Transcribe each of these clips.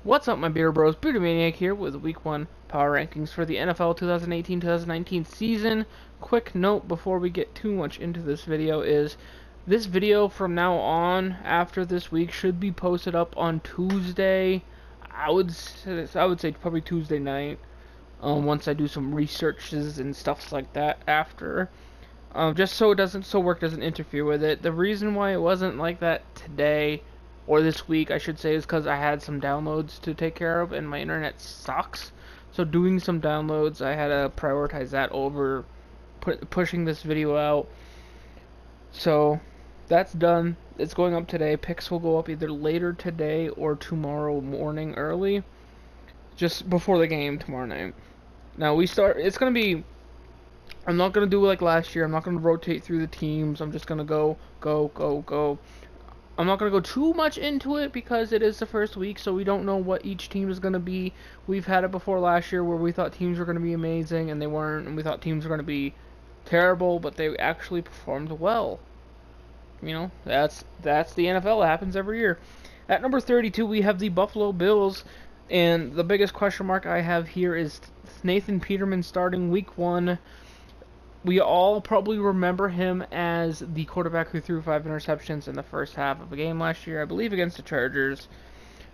What's up, my beer bros? Maine-iac here with Week 1 Power Rankings for the NFL 2018-2019 season. Quick note before we get too much into this video is this video from now on, after this week, should be posted up on Tuesday. I would say probably Tuesday night, once I do some researches and stuff like that after. Just so work doesn't interfere with it. The reason why it wasn't like that today, or this week I should say, is because I had some downloads to take care of and my internet sucks. So doing some downloads, I had to prioritize that over pushing this video out. So that's done. It's going up today. Picks will go up either later today or tomorrow morning early, just before the game tomorrow night. Now it's gonna be, I'm not going to do it like last year. I'm not going to rotate through the teams. I'm just going to go. I'm not going to go too much into it because it is the first week, so we don't know what each team is going to be. We've had it before last year where we thought teams were going to be amazing, and they weren't, and we thought teams were going to be terrible, but they actually performed well. You know, that's the NFL. It happens every year. At number 32, we have the Buffalo Bills, and the biggest question mark I have here is Nathan Peterman starting Week 1. We all probably remember him as the quarterback who threw 5 interceptions in the first half of a game last year, I believe against the Chargers.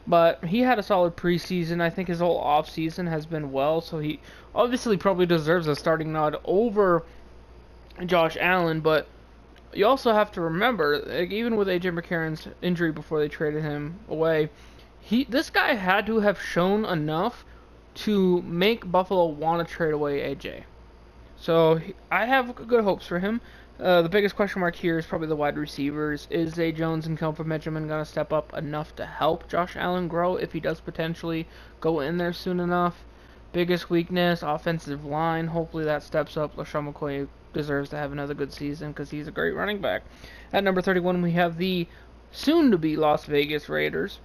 But he had a solid preseason. I think his whole offseason has been well, so he obviously probably deserves a starting nod over Josh Allen. But you also have to remember, like, even with A.J. McCarron's injury before they traded him away, this guy had to have shown enough to make Buffalo want to trade away A.J. So I have good hopes for him. The biggest question mark here is probably the wide receivers. Is Zay Jones and Kelvin Benjamin going to step up enough to help Josh Allen grow if he does potentially go in there soon enough? Biggest weakness, offensive line. Hopefully that steps up. LaShawn McCoy deserves to have another good season because he's a great running back. At number 31, we have the soon-to-be Las Vegas Raiders.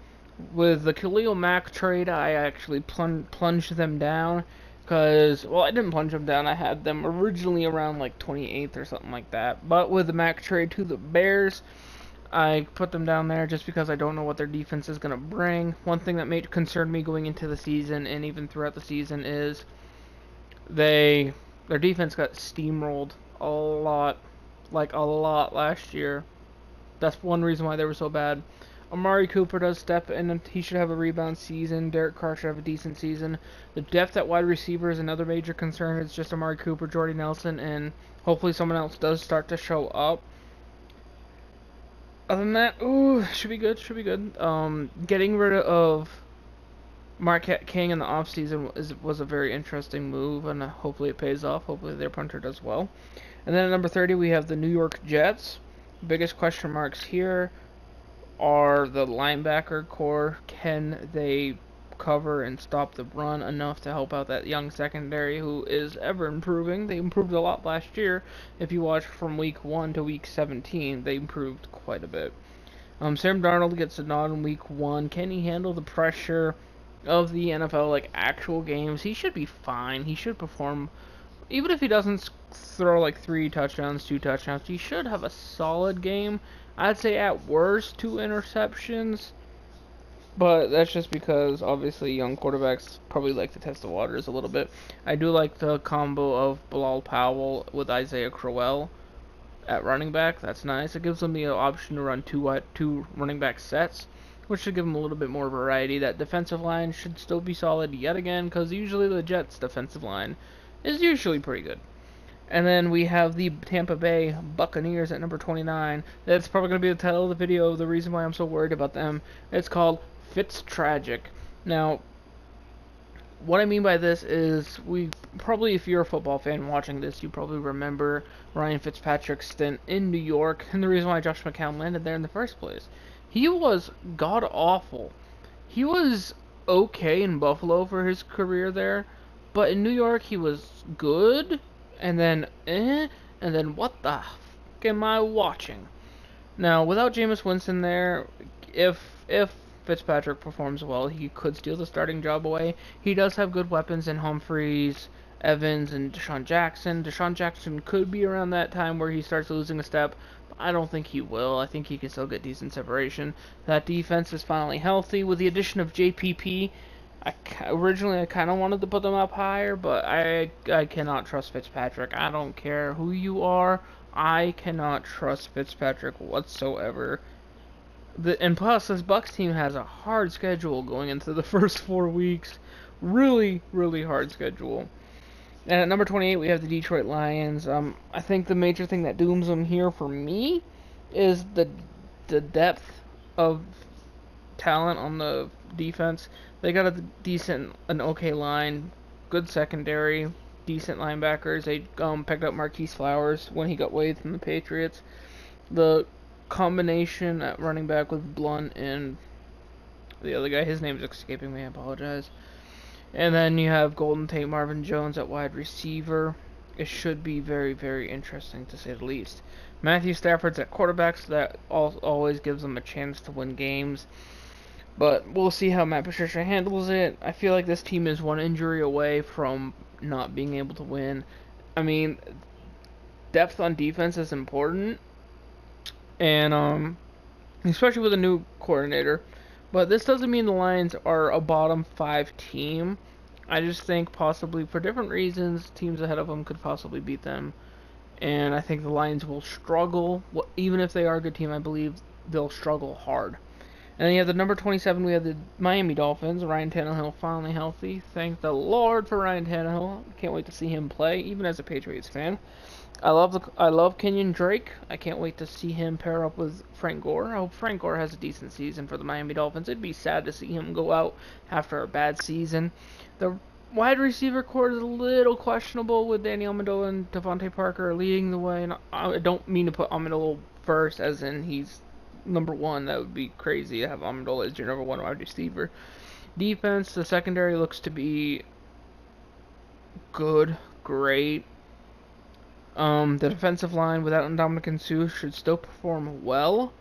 With the Khalil Mack trade, I actually plunged them down. Because, well, I didn't plunge them down. I had them originally around like 28th or something like that. But with the Mack trade to the Bears, I put them down there just because I don't know what their defense is going to bring. One thing that concerned me going into the season and even throughout the season is their defense got steamrolled a lot last year. That's one reason why they were so bad. Amari Cooper does step in, and he should have a rebound season. Derek Carr should have a decent season. The depth at wide receiver is another major concern. It's just Amari Cooper, Jordy Nelson, and hopefully someone else does start to show up. Other than that, should be good. Getting rid of Marquette King in the offseason was a very interesting move, and hopefully it pays off. Hopefully their punter does well. And then at number 30, we have the New York Jets. Biggest question marks here are the linebacker core. Can they cover and stop the run enough to help out that young secondary who is ever improving? They improved a lot last year. If you watch from week 1 to week 17, they improved quite a bit. Sam Darnold gets a nod in week 1. Can he handle the pressure of the NFL, like actual games? He should be fine. He should perform. Even if he doesn't throw like 3 touchdowns, 2 touchdowns, he should have a solid game. I'd say at worst 2 interceptions, but that's just because obviously young quarterbacks probably like to test the waters a little bit. I do like the combo of Bilal Powell with Isaiah Crowell at running back. That's nice. It gives them the option to run two running back sets, which should give them a little bit more variety. That defensive line should still be solid yet again, because usually the Jets' defensive line is usually pretty good. And then we have the Tampa Bay Buccaneers at number 29. That's probably going to be the title of the video. The reason why I'm so worried about them, it's called Fitz-Tragic. Now, what I mean by this is, if you're a football fan watching this, you probably remember Ryan Fitzpatrick's stint in New York, and the reason why Josh McCown landed there in the first place. He was god-awful. He was okay in Buffalo for his career there, but in New York he was good. And then what the f*** am I watching? Now, without Jameis Winston there, if Fitzpatrick performs well, he could steal the starting job away. He does have good weapons in Humphreys Evans and Deshaun Jackson. Deshaun Jackson could be around that time where he starts losing a step, but I don't think he will. I think he can still get decent separation. That defense is finally healthy. With the addition of JPP, originally I kind of wanted to put them up higher, but I cannot trust Fitzpatrick. I don't care who you are. I cannot trust Fitzpatrick whatsoever. And plus, this Bucs team has a hard schedule going into the first 4 weeks. Really, really hard schedule. And at number 28, we have the Detroit Lions. I think the major thing that dooms them here for me is the depth of talent on the defense. They got an okay line, good secondary, decent linebackers. They picked up Marquise Flowers when he got waived from the Patriots. The combination at running back with Blunt and the other guy, his name is escaping me, I apologize. And then you have Golden Tate, Marvin Jones at wide receiver. It should be very, very interesting to say the least. Matthew Stafford's at quarterback, so that always gives them a chance to win games. But we'll see how Matt Patricia handles it. I feel like this team is one injury away from not being able to win. I mean, depth on defense is important, and especially with a new coordinator. But this doesn't mean the Lions are a bottom 5 team. I just think possibly for different reasons, teams ahead of them could possibly beat them. And I think the Lions will struggle. Even if they are a good team, I believe they'll struggle hard. And then you have the number 27, we have the Miami Dolphins. Ryan Tannehill finally healthy. Thank the Lord for Ryan Tannehill. Can't wait to see him play, even as a Patriots fan. I love Kenyon Drake. I can't wait to see him pair up with Frank Gore. I hope Frank Gore has a decent season for the Miami Dolphins. It'd be sad to see him go out after a bad season. The wide receiver core is a little questionable with Danny Amendola and Devontae Parker leading the way. And I don't mean to put Amendola first, as in he's number 1. That would be crazy to have Amendola as your number 1 wide receiver. Defense, the secondary looks to be good, great. The defensive line without Ndamukong Suh should still perform well.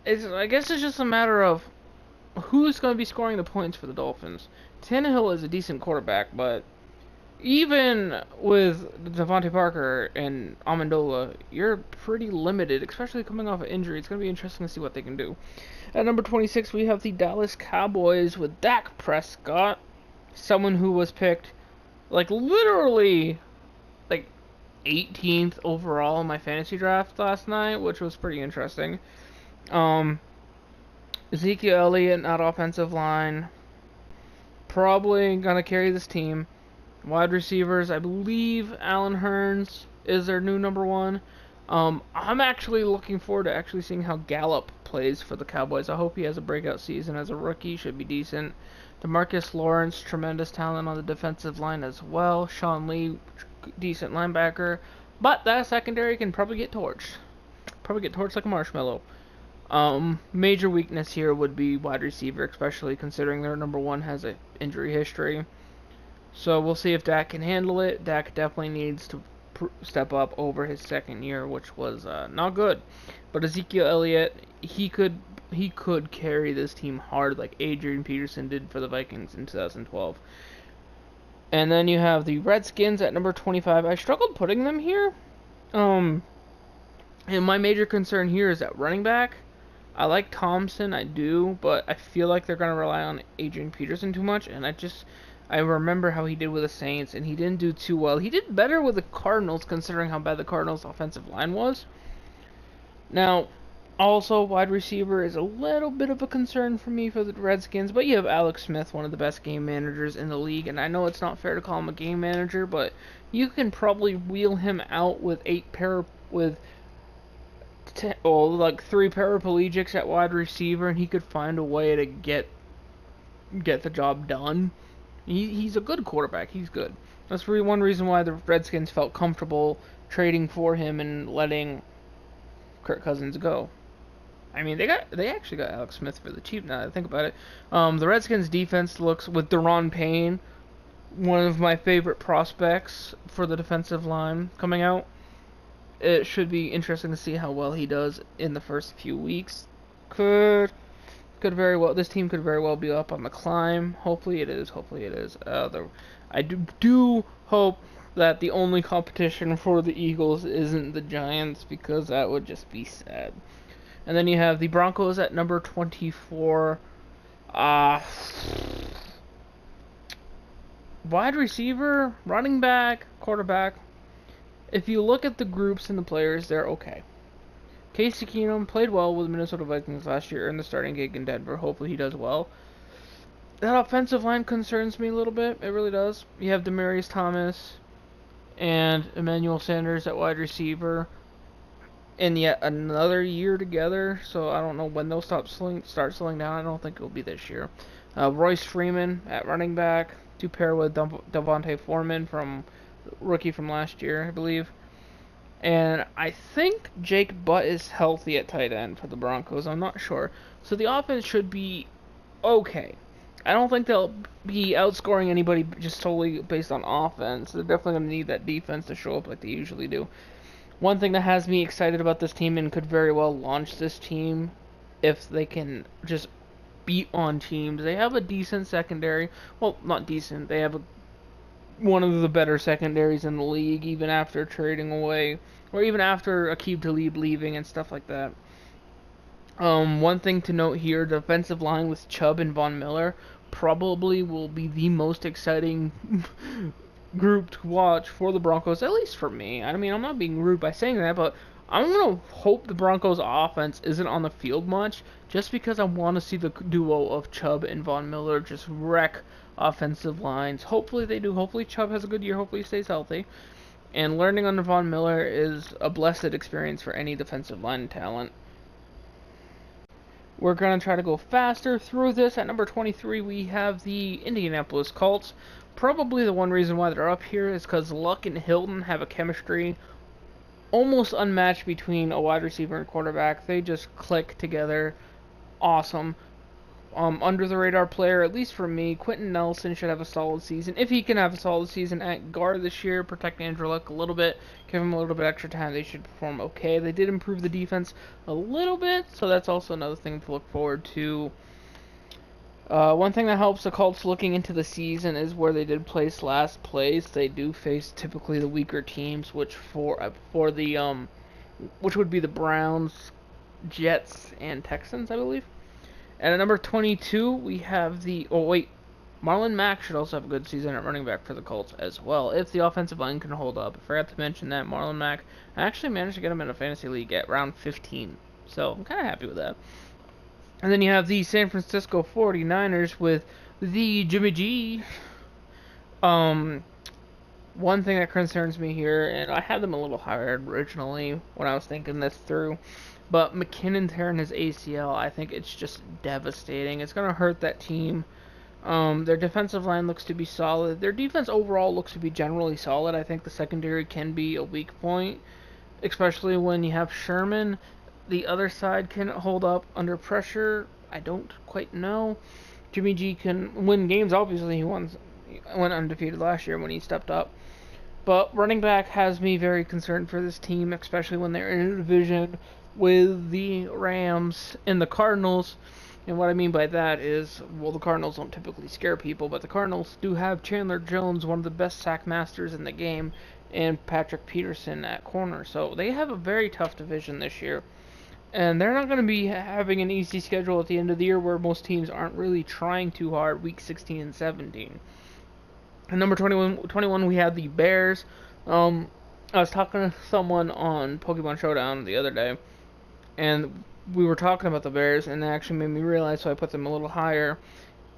I guess it's just a matter of who's going to be scoring the points for the Dolphins. Tannehill is a decent quarterback, but even with Devontae Parker and Amendola, you're pretty limited, especially coming off an injury. It's going to be interesting to see what they can do. At number 26, we have the Dallas Cowboys with Dak Prescott, someone who was picked, literally 18th overall in my fantasy draft last night, which was pretty interesting. Ezekiel Elliott, not offensive line, probably gonna carry this team. Wide receivers, I believe Allen Hurns is their new number 1. I'm actually looking forward to actually seeing how Gallup plays for the Cowboys. I hope he has a breakout season as a rookie. Should be decent. DeMarcus Lawrence, tremendous talent on the defensive line as well. Sean Lee, decent linebacker, but that secondary can probably get torched. Like a marshmallow. Major weakness here would be wide receiver, especially considering their number 1 has an injury history. So we'll see if Dak can handle it. Dak definitely needs to step up over his second year, which was not good. But Ezekiel Elliott, he could carry this team hard like Adrian Peterson did for the Vikings in 2012. And then you have the Redskins at number 25. I struggled putting them here. And my major concern here is at running back. I like Thompson, I do, but I feel like they're going to rely on Adrian Peterson too much. And I remember how he did with the Saints, and he didn't do too well. He did better with the Cardinals, considering how bad the Cardinals' offensive line was. Now, also, wide receiver is a little bit of a concern for me for the Redskins, but you have Alex Smith, one of the best game managers in the league, and I know it's not fair to call him a game manager, but you can probably wheel him out with 3 paraplegics at wide receiver, and he could find a way to get the job done. He's a good quarterback. He's good. That's one reason why the Redskins felt comfortable trading for him and letting Kirk Cousins go. I mean, they actually got Alex Smith for the cheap now that I think about it. The Redskins defense looks, with Daron Payne, one of my favorite prospects for the defensive line coming out. It should be interesting to see how well he does in the first few weeks. Could This team could very well be up on the climb. Hopefully it is. I do hope that the only competition for the Eagles isn't the Giants, because that would just be sad. And then you have the Broncos at number 24. Wide receiver, running back, quarterback. If you look at the groups and the players, they're okay. Casey Keenum played well with the Minnesota Vikings last year, earned the starting gig in Denver. Hopefully he does well. That offensive line concerns me a little bit. It really does. You have Demaryius Thomas and Emmanuel Sanders at wide receiver, and yet another year together. So I don't know when they'll start slowing down. I don't think it'll be this year. Royce Freeman at running back to pair with Devontae Foreman, rookie from last year, I believe. And I think Jake Butt is healthy at tight end for the Broncos. I'm not sure. So the offense should be okay. I don't think they'll be outscoring anybody just solely based on offense. They're definitely going to need that defense to show up like they usually do. One thing that has me excited about this team and could very well launch this team if they can just beat on teams. They have a decent secondary. Well, not decent. They have one of the better secondaries in the league, even after trading away, or even after Aqib Talib leaving and stuff like that. One thing to note here, defensive line with Chubb and Von Miller probably will be the most exciting group to watch for the Broncos, at least for me. I mean, I'm not being rude by saying that, but I'm going to hope the Broncos offense isn't on the field much, just because I want to see the duo of Chubb and Von Miller just wreck offensive lines. Hopefully they do. Hopefully Chubb has a good year. Hopefully he stays healthy. And learning under Von Miller is a blessed experience for any defensive line talent. We're going to try to go faster through this. At number 23, we have the Indianapolis Colts. Probably the one reason why they're up here is because Luck and Hilton have a chemistry almost unmatched between a wide receiver and quarterback. They just click together. Awesome. Under the radar player, at least for me, Quentin Nelson should have a solid season. If he can have a solid season at guard this year, protect Andrew Luck a little bit, give him a little bit extra time, they should perform okay. They did improve the defense a little bit, so that's also another thing to look forward to. One thing that helps the Colts looking into the season is where they did place last place. They do face typically the weaker teams, which would be the Browns, Jets, and Texans, I believe. And at number 22, we have Marlon Mack should also have a good season at running back for the Colts as well, if the offensive line can hold up. I forgot to mention that Marlon Mack, I actually managed to get him in a fantasy league at round 15, so I'm kind of happy with that. And then you have the San Francisco 49ers with the Jimmy G. One thing that concerns me here, and I had them a little higher originally when I was thinking this through, but McKinnon tearing his ACL, I think it's just devastating. It's going to hurt that team. Their defensive line looks to be solid. Their defense overall looks to be generally solid. I think the secondary can be a weak point, especially when you have Sherman. The other side can hold up under pressure. I don't quite know. Jimmy G can win games. Obviously, he went undefeated last year when he stepped up. But running back has me very concerned for this team, especially when they're in a division with the Rams and the Cardinals. And what I mean by that is, well, the Cardinals don't typically scare people, but the Cardinals do have Chandler Jones, one of the best sack masters in the game, and Patrick Peterson at corner. So they have a very tough division this year. And they're not going to be having an easy schedule at the end of the year, where most teams aren't really trying too hard, week 16 and 17. And number 21 we have the Bears. I was talking to someone on Pokemon Showdown the other day, and we were talking about the Bears, and it actually made me realize, so I put them a little higher.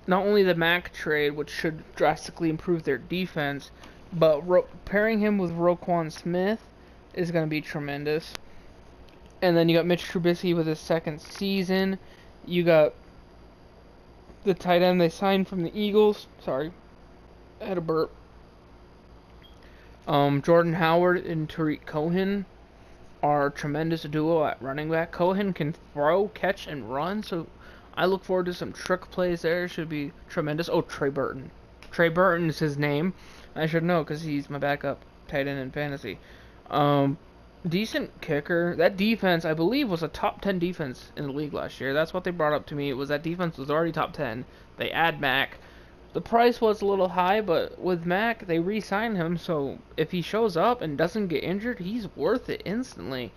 Not only the Mack trade, which should drastically improve their defense, but pairing him with Roquan Smith is going to be tremendous. And then you got Mitch Trubisky with his second season. You got the tight end they signed from the Eagles. Sorry, I had a burp. Jordan Howard and Tariq Cohen are a tremendous duo at running back. Cohen can throw, catch, and run, so I look forward to some trick plays there. Should be tremendous. Oh, Trey Burton. Trey Burton is his name. I should know because he's my backup tight end in fantasy. Decent kicker. That defense, I believe, was a top 10 defense in the league last year. That's what they brought up to me. It was that defense was already top 10. They add Mac. The price was a little high, but with Mac, they re-signed him, so if he shows up and doesn't get injured, he's worth it instantly.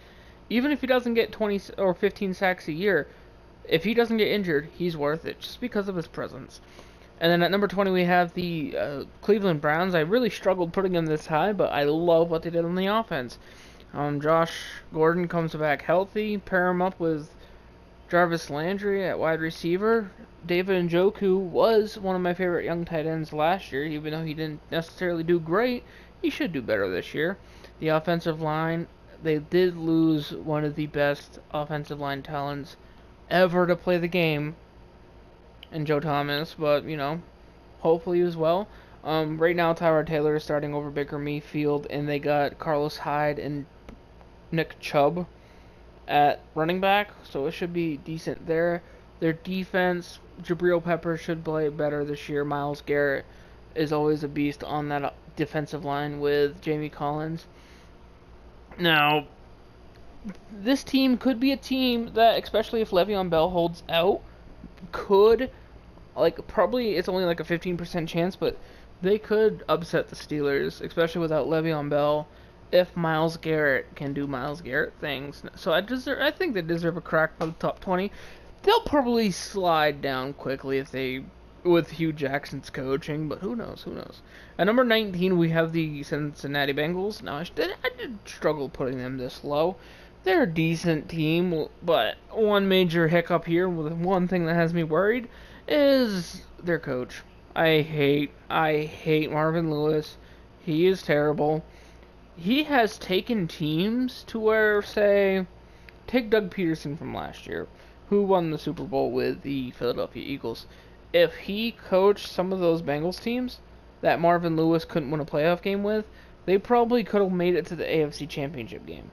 Even if he doesn't get 20 or 15 sacks a year, if he doesn't get injured, he's worth it just because of his presence. And then at number 20, we have the Cleveland Browns. I really struggled putting them this high, but I love what they did on the offense. Josh Gordon comes back healthy. Pair him up with Jarvis Landry at wide receiver. David Njoku was one of my favorite young tight ends last year, even though he didn't necessarily do great. He should do better this year. The offensive line, they did lose one of the best offensive line talents ever to play the game in Joe Thomas, but, hopefully as well. Right now, Tyrod Taylor is starting over Baker Mayfield, and they got Carlos Hyde and Nick Chubb at running back, so it should be decent there. Their defense, Jabril Peppers should play better this year. Myles Garrett is always a beast on that defensive line with Jamie Collins. Now, this team could be a team that, especially if Le'Veon Bell holds out, could, probably it's only like a 15% chance, but they could upset the Steelers, especially without Le'Veon Bell, if Myles Garrett can do Myles Garrett things. So I think they deserve a crack for the top 20. They'll probably slide down quickly with Hugh Jackson's coaching, but who knows? At number 19, we have the Cincinnati Bengals. Now, I did struggle putting them this low. They're a decent team, but one major hiccup here, with one thing that has me worried, is their coach. I hate Marvin Lewis. He is terrible. He has taken teams to where, say, take Doug Peterson from last year, who won the Super Bowl with the Philadelphia Eagles. If he coached some of those Bengals teams that Marvin Lewis couldn't win a playoff game with, they probably could have made it to the AFC Championship game.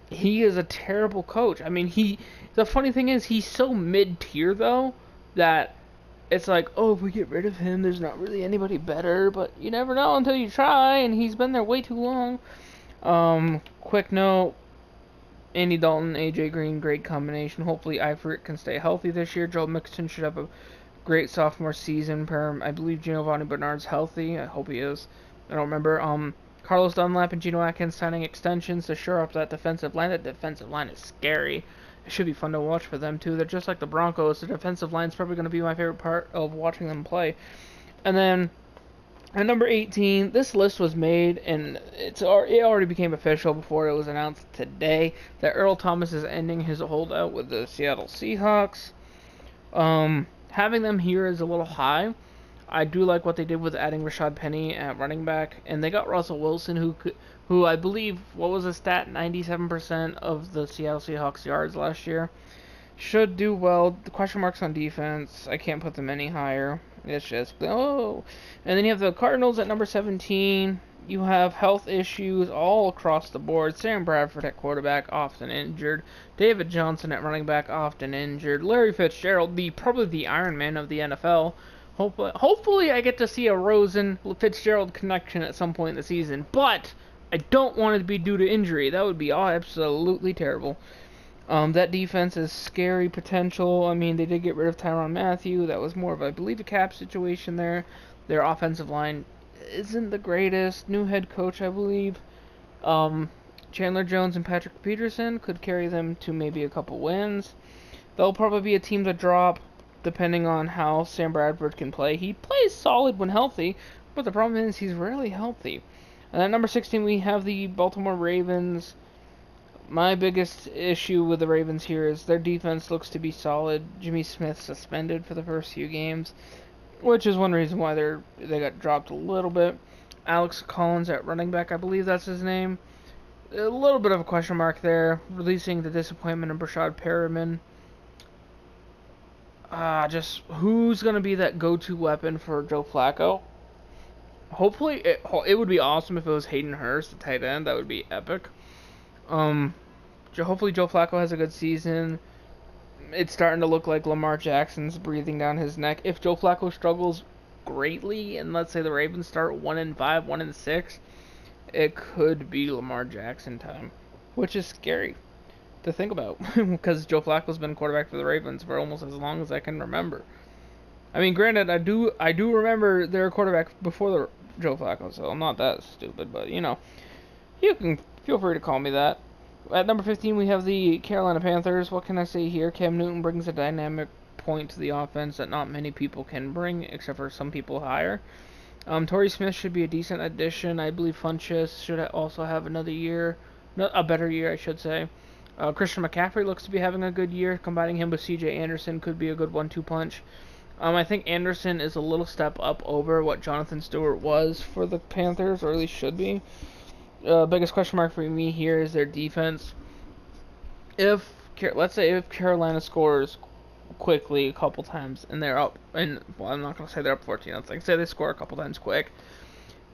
He is a terrible coach. I mean, the funny thing is, he's so mid-tier, though, that it's like, oh, if we get rid of him, there's not really anybody better, but you never know until you try, and he's been there way too long. Quick note, Andy Dalton, AJ Green, great combination. Hopefully Eifert can stay healthy this year. Joe Mixon should have a great sophomore season. I believe Giovanni Bernard's healthy. I hope he is. I don't remember. Carlos Dunlap and Geno Atkins signing extensions to shore up that defensive line. That defensive line is scary. It should be fun to watch for them, too. They're just like the Broncos. The defensive line is probably going to be my favorite part of watching them play. And then, at number 18, this list was made, and it already became official before it was announced today that Earl Thomas is ending his holdout with the Seattle Seahawks. Having them here is a little high. I do like what they did with adding Rashad Penny at running back, and they got Russell Wilson, who I believe, what was the stat, 97% of the Seattle Seahawks yards last year. Should do well. The question marks on defense, I can't put them any higher. It's just, oh. And then you have the Cardinals at number 17. You have health issues all across the board. Sam Bradford at quarterback, often injured. David Johnson at running back, often injured. Larry Fitzgerald, probably the Iron Man of the NFL. Hopefully I get to see a Rosen-Fitzgerald connection at some point in the season, but I don't want it to be due to injury. That would be absolutely terrible. That defense is scary potential. I mean, they did get rid of Tyrann Mathieu. That was more of, I believe, a cap situation there. Their offensive line isn't the greatest. New head coach, I believe. Chandler Jones and Patrick Peterson could carry them to maybe a couple wins. They'll probably be a team to drop, depending on how Sam Bradford can play. He plays solid when healthy, but the problem is he's rarely healthy. And at number 16, we have the Baltimore Ravens. My biggest issue with the Ravens here is their defense looks to be solid. Jimmy Smith suspended for the first few games, which is one reason why they got dropped a little bit. Alex Collins at running back, I believe that's his name. A little bit of a question mark there. Releasing the disappointment of Brashad Perriman. Just who's going to be that go-to weapon for Joe Flacco? Hopefully, it would be awesome if it was Hayden Hurst, the tight end. That would be epic. Hopefully Joe Flacco has a good season. It's starting to look like Lamar Jackson's breathing down his neck. If Joe Flacco struggles greatly, and let's say the Ravens start 1-5, 1-6, it could be Lamar Jackson time. which is scary to think about because Joe Flacco's been quarterback for the Ravens for almost as long as I can remember. I mean, granted, I do remember their quarterback before Joe Flacco, so I'm not that stupid, but you know, you can feel free to call me that. At number 15, we have the Carolina Panthers. What can I say here? Cam Newton brings a dynamic point to the offense that not many people can bring, except for some people higher. Torrey Smith should be a decent addition. I believe Funchess should also have another year, a better year, I should say. Christian McCaffrey looks to be having a good year. Combining him with C.J. Anderson could be a good 1-2 punch. I think Anderson is a little step up over what Jonathan Stewart was for the Panthers, or at least should be. Biggest question mark for me here is their defense. Let's say if Carolina scores quickly a couple times and they're up, and well, I'm not going to say they're up 14-0. Say they score a couple times quick,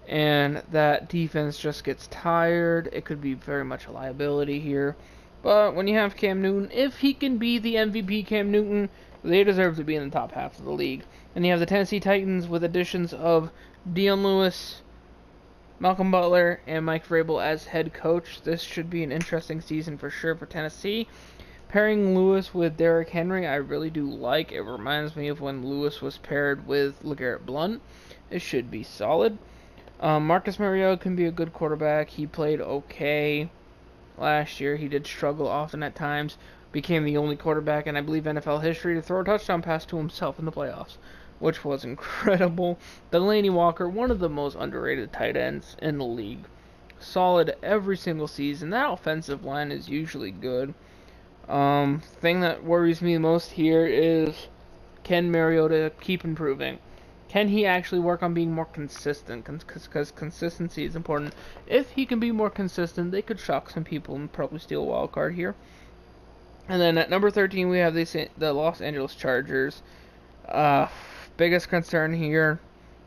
and that defense just gets tired, it could be very much a liability here. But when you have Cam Newton, if he can be the MVP Cam Newton, they deserve to be in the top half of the league. And you have the Tennessee Titans with additions of Dion Lewis, Malcolm Butler, and Mike Vrabel as head coach. This should be an interesting season for sure for Tennessee. Pairing Lewis with Derrick Henry, I really do like. It reminds me of when Lewis was paired with LeGarrette Blount. It should be solid. Marcus Mariota can be a good quarterback. He played okay last year. He did struggle often at times. Became the only quarterback in, I believe, NFL history to throw a touchdown pass to himself in the playoffs, which was incredible. Delaney Walker, one of the most underrated tight ends in the league. Solid every single season. That offensive line is usually good. Thing that worries me most here is, can Mariota keep improving? Can he actually work on being more consistent? Because consistency is important. If he can be more consistent, they could shock some people and probably steal a wild card here. And then at number 13, we have the Los Angeles Chargers. Biggest concern here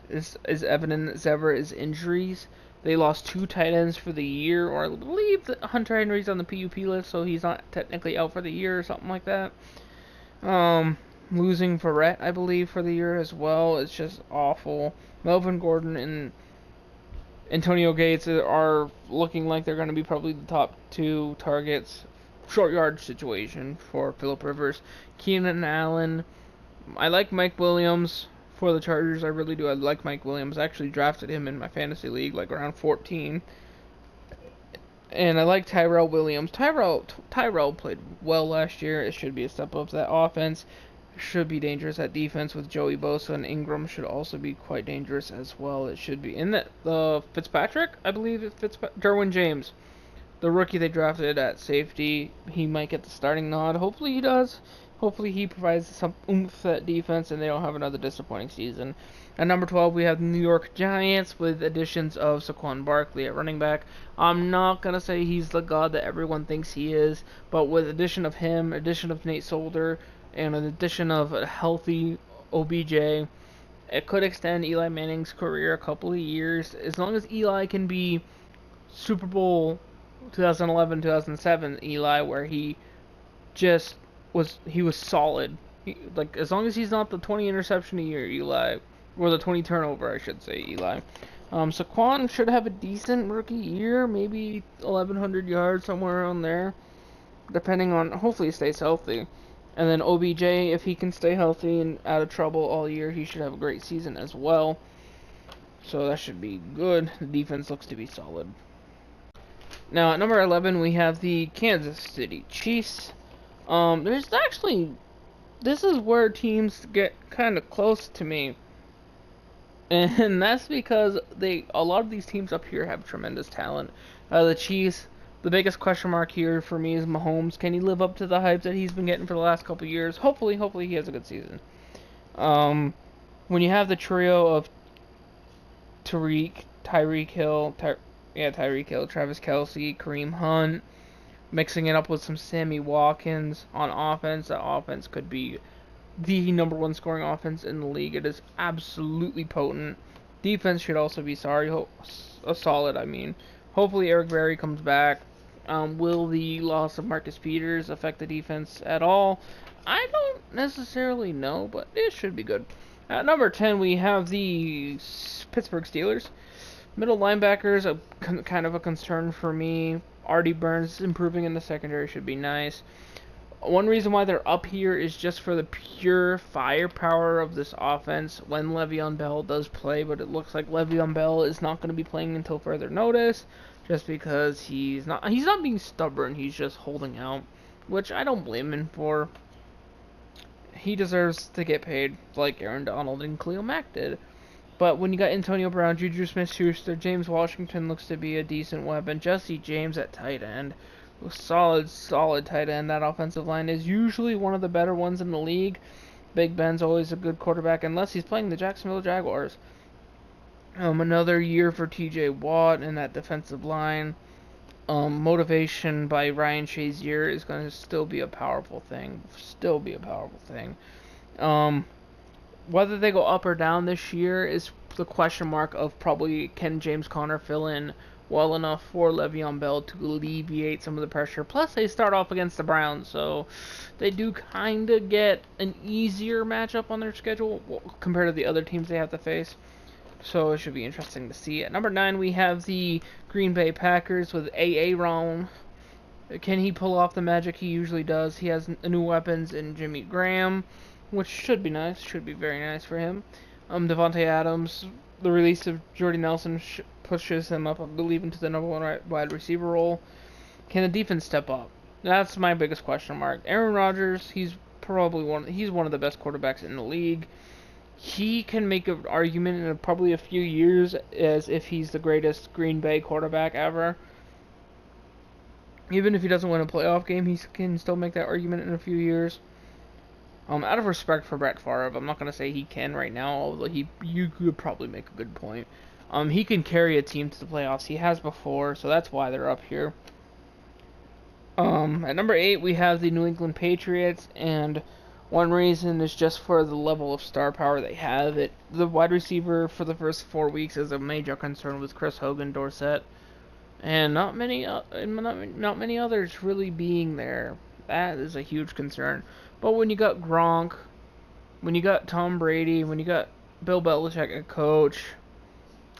is evident as ever is injuries. They lost 2 tight ends for the year, or I believe that Hunter Henry's on the PUP list, so he's not technically out for the year or something like that. Losing Verrett, I believe, for the year as well. It's just awful. Melvin Gordon and Antonio Gates are looking like they're going to be probably the top 2 targets. Short yard situation for Phillip Rivers. Keenan Allen. I like Mike Williams for the Chargers. I really do. I like Mike Williams. I actually drafted him in my fantasy league like around 14. And I like Tyrell Williams. Tyrell played well last year. It should be a step up to that offense. Should be dangerous at defense with Joey Bosa, and Ingram should also be quite dangerous as well. It should be. In the Fitzpatrick, I believe it's Derwin James, the rookie they drafted at safety, he might get the starting nod. Hopefully he does. Hopefully he provides some oomph to that defense and they don't have another disappointing season. At number 12, we have the New York Giants with additions of Saquon Barkley at running back. I'm not going to say he's the god that everyone thinks he is, but with addition of him, addition of Nate Solder, and an addition of a healthy OBJ, it could extend Eli Manning's career a couple of years. As long as Eli can be Super Bowl 2011, 2007 Eli, where he was solid. Like, as long as he's not the 20 interception a year Eli, or the 20 turnover, I should say, Eli. Saquon should have a decent rookie year, maybe 1,100 yards, somewhere around there, depending on, hopefully he stays healthy. And then OBJ, if he can stay healthy and out of trouble all year, he should have a great season as well. So that should be good. The defense looks to be solid. Now, at number 11, we have the Kansas City Chiefs. This is where teams get kind of close to me. And that's because a lot of these teams up here have tremendous talent. The Chiefs, the biggest question mark here for me is Mahomes. Can he live up to the hype that he's been getting for the last couple of years? Hopefully he has a good season. When you have the trio of Tyreek Hill, Travis Kelce, Kareem Hunt, mixing it up with some Sammy Watkins on offense, that offense could be the number 1 scoring offense in the league. It is absolutely potent. Defense should also be solid. Hopefully Eric Berry comes back. Will the loss of Marcus Peters affect the defense at all? I don't necessarily know, but it should be good. At number 10, we have the Pittsburgh Steelers. Middle linebackers, kind of a concern for me. Artie Burns improving in the secondary should be nice. One reason why they're up here is just for the pure firepower of this offense when Le'Veon Bell does play, but it looks like Le'Veon Bell is not going to be playing until further notice, just because he's not being stubborn, he's just holding out, which I don't blame him for. He deserves to get paid like Aaron Donald and Khalil Mack did. But when you got Antonio Brown, Juju Smith-Schuster, James Washington looks to be a decent weapon, Jesse James at tight end, solid tight end. That offensive line is usually one of the better ones in the league. Big Ben's always a good quarterback, unless he's playing the Jacksonville Jaguars. Another year for T.J. Watt in that defensive line. Motivation by Ryan Shazier is going to still be a powerful thing. Whether they go up or down this year is the question mark of probably can James Conner fill in well enough for Le'Veon Bell to alleviate some of the pressure. Plus, they start off against the Browns, so they do kind of get an easier matchup on their schedule compared to the other teams they have to face. So it should be interesting to see. At number 9, we have the Green Bay Packers with Aaron. Can he pull off the magic he usually does? He has new weapons in Jimmy Graham, which should be nice. Should be very nice for him. Devontae Adams, the release of Jordy Nelson pushes him up, I believe, into the number 1 wide receiver role. Can the defense step up? That's my biggest question mark. Aaron Rodgers, he's one of the best quarterbacks in the league. He can make an argument in probably a few years as if he's the greatest Green Bay quarterback ever. Even if he doesn't win a playoff game, he can still make that argument in a few years. Out of respect for Brett Favre, I'm not going to say he can right now, although you could probably make a good point. He can carry a team to the playoffs. He has before, so that's why they're up here. At number 8, we have the New England Patriots, and one reason is just for the level of star power they have. The wide receiver for the first 4 weeks is a major concern with Chris Hogan, Dorsett, and not many others really being there. That is a huge concern. But when you got Gronk, when you got Tom Brady, when you got Bill Belichick a coach,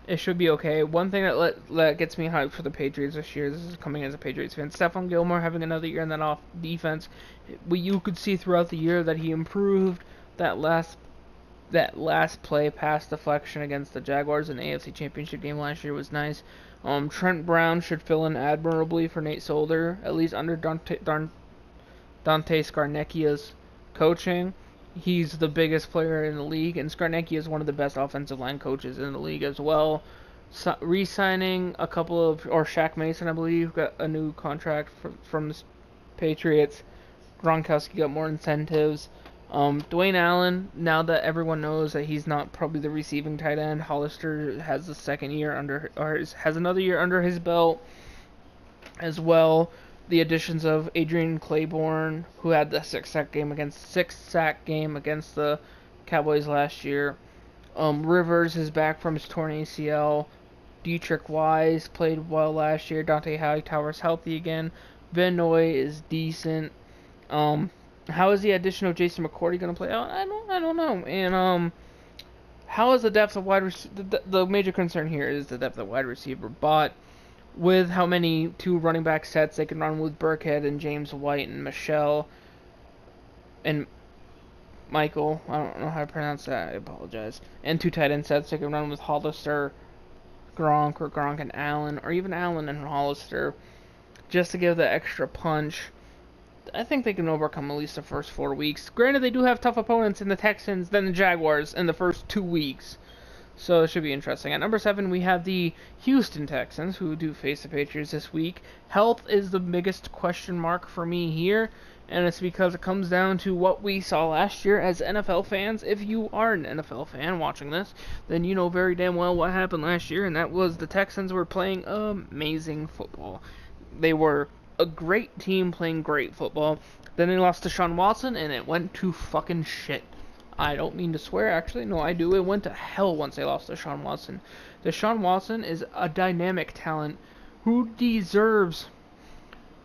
it should be okay. One thing that gets me hyped for the Patriots this year, this is coming as a Patriots fan, Stephon Gilmore having another year in that off defense. You could see throughout the year that he improved. That last play pass deflection against the Jaguars in the AFC Championship game last year was nice. Trent Brown should fill in admirably for Nate Solder, at least under Dante Scarnecchia's coaching. He's the biggest player in the league, and Scarnecchia is one of the best offensive line coaches in the league as well. Re-signing a couple of, or Shaq Mason, I believe, got a new contract from the Patriots. Gronkowski got more incentives. Dwayne Allen, now that everyone knows that he's not probably the receiving tight end, Hollister has has another year under his belt as well. The additions of Adrian Claiborne, who had the sixth sack game against the Cowboys last year. Rivers is back from his torn ACL. Dietrich Wise played well last year. Dante Hightower's healthy again. Van Noy is decent. How is the addition of Jason McCourty going to play out? I don't know. And how is the depth of wide receiver? The major concern here is the depth of wide receiver, but with how many 2 running back sets they can run with Burkhead and James White and Michelle and Michael, I don't know how to pronounce that, I apologize, and 2 tight end sets they can run with Hollister, Gronk, or Gronk and Allen, or even Allen and Hollister, just to give the extra punch. I think they can overcome at least the first 4 weeks. Granted, they do have tough opponents in the Texans, then the Jaguars in the first 2 weeks. So it should be interesting. At number 7, we have the Houston Texans, who do face the Patriots this week. Health is the biggest question mark for me here, and it's because it comes down to what we saw last year as NFL fans. If you are an NFL fan watching this, then you know very damn well what happened last year, and that was the Texans were playing amazing football. They were a great team playing great football. Then they lost to Deshaun Watson, and it went to fucking shit. I don't mean to swear, actually. No, I do. It went to hell once they lost to Deshaun Watson. Deshaun Watson is a dynamic talent who deserves,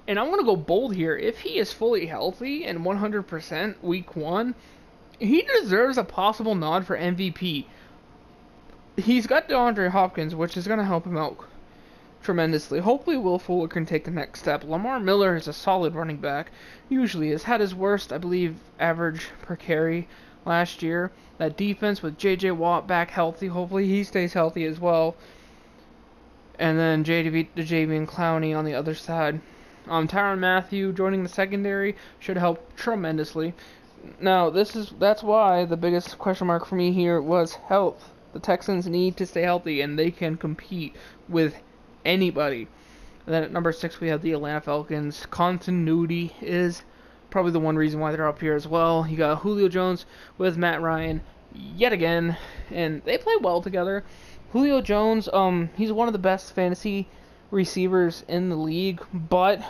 and I'm going to go bold here, if he is fully healthy and 100% week 1, he deserves a possible nod for MVP. He's got DeAndre Hopkins, which is going to help him out tremendously. Hopefully Will Fuller can take the next step. Lamar Miller is a solid running back. Usually has had his worst, I believe, average per carry last year. That defense with J.J. Watt back healthy. Hopefully he stays healthy as well. And then Jadeveon Clowney on the other side. Tyrann Mathieu joining the secondary should help tremendously. Now, that's why the biggest question mark for me here was health. The Texans need to stay healthy, and they can compete with anybody. And then at number 6, we have the Atlanta Falcons. Continuity is probably the one reason why they're up here as well. You got Julio Jones with Matt Ryan yet again, and they play well together. Julio Jones, he's one of the best fantasy receivers in the league, but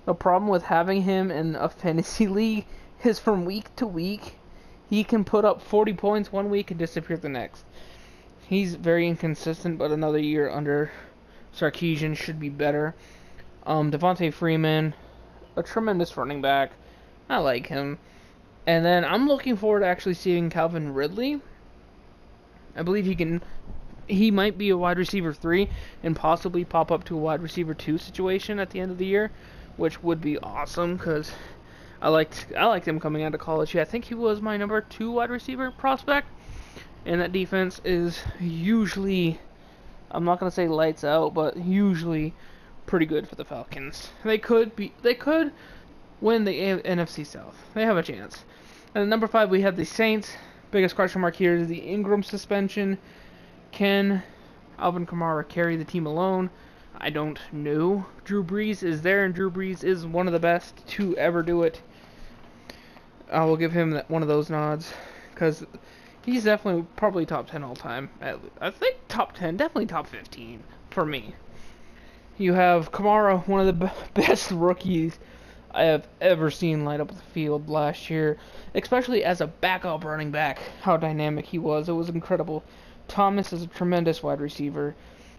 the problem with having him in a fantasy league is from week to week, he can put up 40 points one week and disappear the next. He's very inconsistent, but another year under Sarkisian should be better. Devontae Freeman, a tremendous running back. I like him. And then I'm looking forward to actually seeing Calvin Ridley. I believe he might be a wide receiver 3 and possibly pop up to a wide receiver 2 situation at the end of the year, which would be awesome because I liked him coming out of college. Yeah, I think he was my number 2 wide receiver prospect. And that defense is usually, I'm not going to say lights out, but usually pretty good for the Falcons. They could win the NFC South. They have a chance. And at number 5, we have the Saints. Biggest question mark here is the Ingram suspension. Can Alvin Kamara carry the team alone? I don't know. Drew Brees is there, and Drew Brees is one of the best to ever do it. I will give him one of those nods because he's definitely probably top 10 all time. I think top 10, definitely top 15 for me. You have Kamara, one of the best rookies I have ever seen light up the field last year, especially as a backup running back. How dynamic he was. It was incredible. Thomas is a tremendous wide receiver.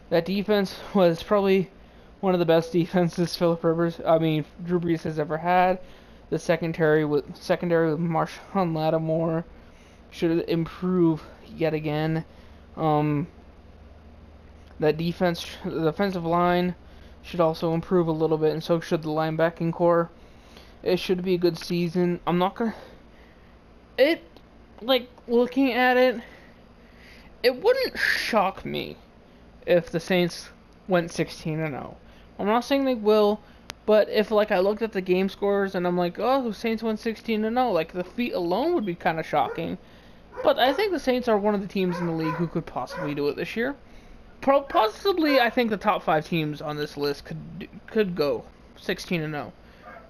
That defense was probably one of the best defenses Drew Brees has ever had. The secondary with Marshawn Lattimore should improve yet again. That defense, the defensive line, should also improve a little bit, and so should the linebacking core. It should be a good season. Looking at it, it wouldn't shock me if the Saints went 16-0. I'm not saying they will, but if I looked at the game scores and I'm like, oh, the Saints went 16-0, the feat alone would be kind of shocking. But I think the Saints are one of the teams in the league who could possibly do it this year. Possibly, I think the top 5 teams on this list could go 16-0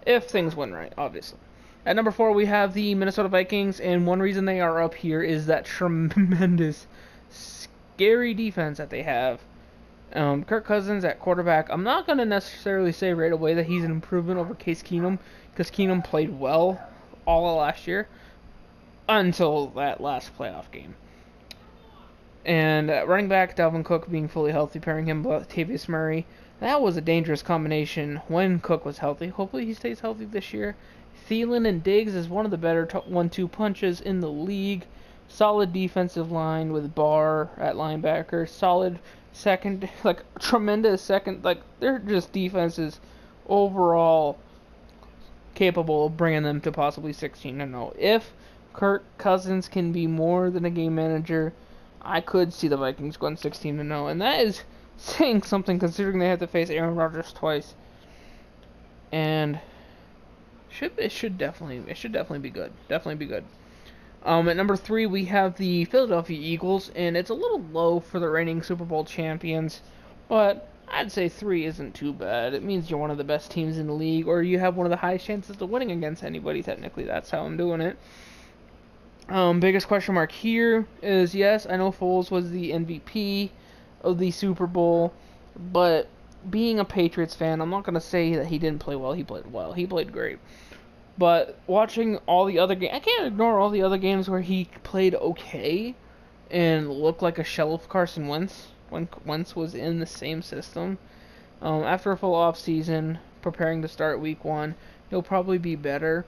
if things went right, obviously. At number 4, we have the Minnesota Vikings, and one reason they are up here is that tremendous, scary defense that they have. Kirk Cousins at quarterback. I'm not going to necessarily say right away that he's an improvement over Case Keenum, because Keenum played well all of last year until that last playoff game. And running back, Dalvin Cook being fully healthy, pairing him with Latavius Murray. That was a dangerous combination when Cook was healthy. Hopefully he stays healthy this year. Thielen and Diggs is one of the better 1-2 punches in the league. Solid defensive line with Barr at linebacker. Solid second, tremendous second. They're just defenses overall capable of bringing them to possibly 16-0. If Kirk Cousins can be more than a game manager, I could see the Vikings going 16-0, and that is saying something considering they have to face Aaron Rodgers twice. And it should definitely be good. Definitely be good. At number 3, we have the Philadelphia Eagles, and it's a little low for the reigning Super Bowl champions, but I'd say 3 isn't too bad. It means you're one of the best teams in the league, or you have one of the highest chances of winning against anybody, technically. That's how I'm doing it. Biggest question mark here is, yes, I know Foles was the MVP of the Super Bowl, but being a Patriots fan, I'm not going to say that he didn't play well. He played well. He played great. But watching all the other games, I can't ignore all the other games where he played okay and looked like a shell of Carson Wentz when Wentz was in the same system. After a full off season, preparing to start Week 1, he'll probably be better.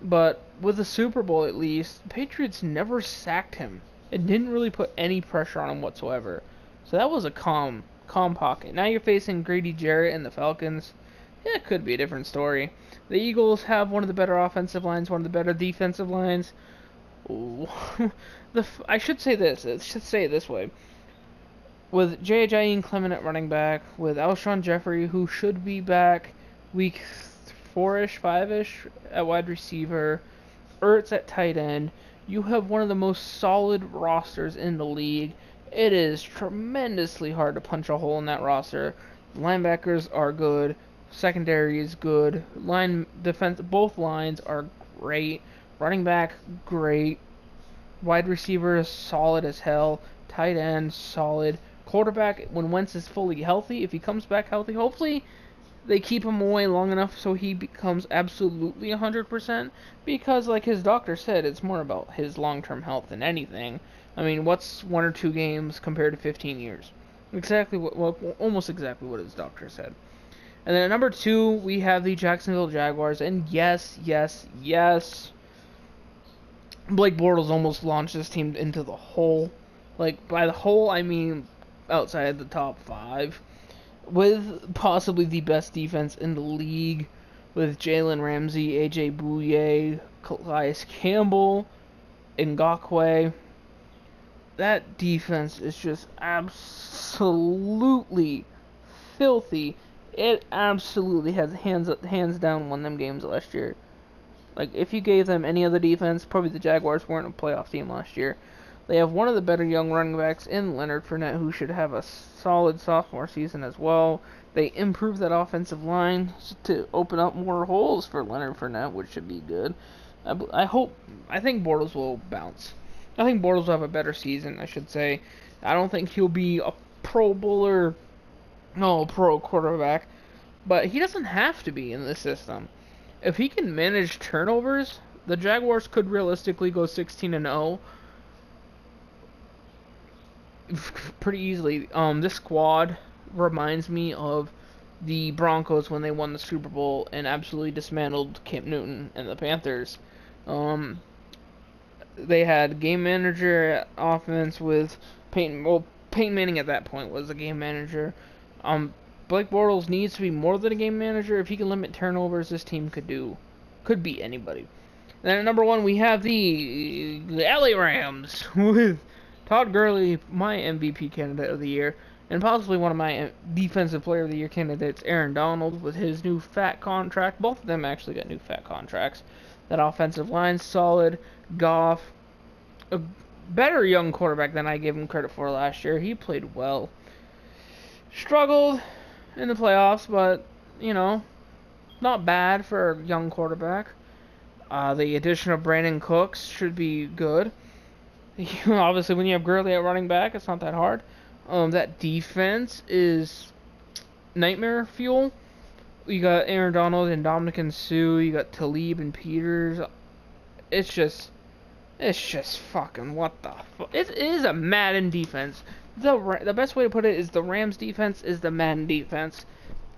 But with the Super Bowl, at least, the Patriots never sacked him. It didn't really put any pressure on him whatsoever. So that was a calm calm pocket. Now you're facing Grady Jarrett and the Falcons. Yeah, it could be a different story. The Eagles have one of the better offensive lines, one of the better defensive lines. I should say this. I should say it this way. With J.J. Clement at running back, with Alshon Jeffrey, who should be back week 4-ish, 5-ish at wide receiver, Ertz at tight end, you have one of the most solid rosters in the league. It is tremendously hard to punch a hole in that roster. Linebackers are good. Secondary is good. Line defense, both lines are great. Running back, great. Wide receiver is solid as hell. Tight end, solid. Quarterback, when Wentz is fully healthy, if he comes back healthy, hopefully they keep him away long enough so he becomes absolutely 100%. Because, like his doctor said, it's more about his long-term health than anything. I mean, what's 1 or 2 games compared to 15 years? Almost exactly what his doctor said. And then at number 2, we have the Jacksonville Jaguars. And yes, Blake Bortles almost launched this team into the hole. Like, by the hole, I mean outside the top 5. With possibly the best defense in the league. With Jalen Ramsey, A.J. Bouye, Calais Campbell, Ngakoue. That defense is just absolutely filthy. It absolutely has hands down won them games last year. Like, if you gave them any other defense, probably the Jaguars weren't a playoff team last year. They have one of the better young running backs in Leonard Fournette, who should have a solid sophomore season as well. They improved that offensive line to open up more holes for Leonard Fournette, which should be good. I think Bortles will bounce. I think Bortles will have a better season, I should say. I don't think he'll be a pro quarterback, but he doesn't have to be in this system. If he can manage turnovers, the Jaguars could realistically go 16-0 pretty easily. This squad reminds me of the Broncos when they won the Super Bowl and absolutely dismantled Cam Newton and the Panthers. They had game manager offense with Peyton. Well, Peyton Manning at that point was a game manager. Blake Bortles needs to be more than a game manager. If he can limit turnovers, this team could beat anybody. Then at number 1, we have the LA Rams with Todd Gurley, my MVP candidate of the year, and possibly one of my Defensive Player of the Year candidates, Aaron Donald, with his new fat contract. Both of them actually got new fat contracts. That offensive line, solid. Goff, a better young quarterback than I gave him credit for last year. He played well. Struggled in the playoffs, but, not bad for a young quarterback. The addition of Brandon Cooks should be good. Obviously, when you have Gurley at running back, it's not that hard. That defense is nightmare fuel. You got Aaron Donald and Dominican Sue. You got Talib and Peters. It's just fucking what the fuck. It is a Madden defense. The best way to put it is the Rams defense is the Madden defense.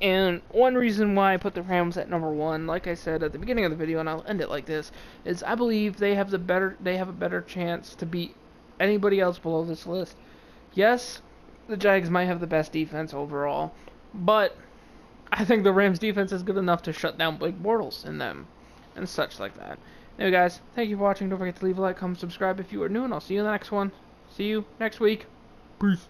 And one reason why I put the Rams at number 1, like I said at the beginning of the video, and I'll end it like this, is I believe they have a better chance to beat anybody else below this list. Yes, the Jags might have the best defense overall, but I think the Rams defense is good enough to shut down Blake Bortles in them and such like that. Anyway, guys, thank you for watching. Don't forget to leave a like, comment, subscribe if you are new, and I'll see you in the next one. See you next week. Peace.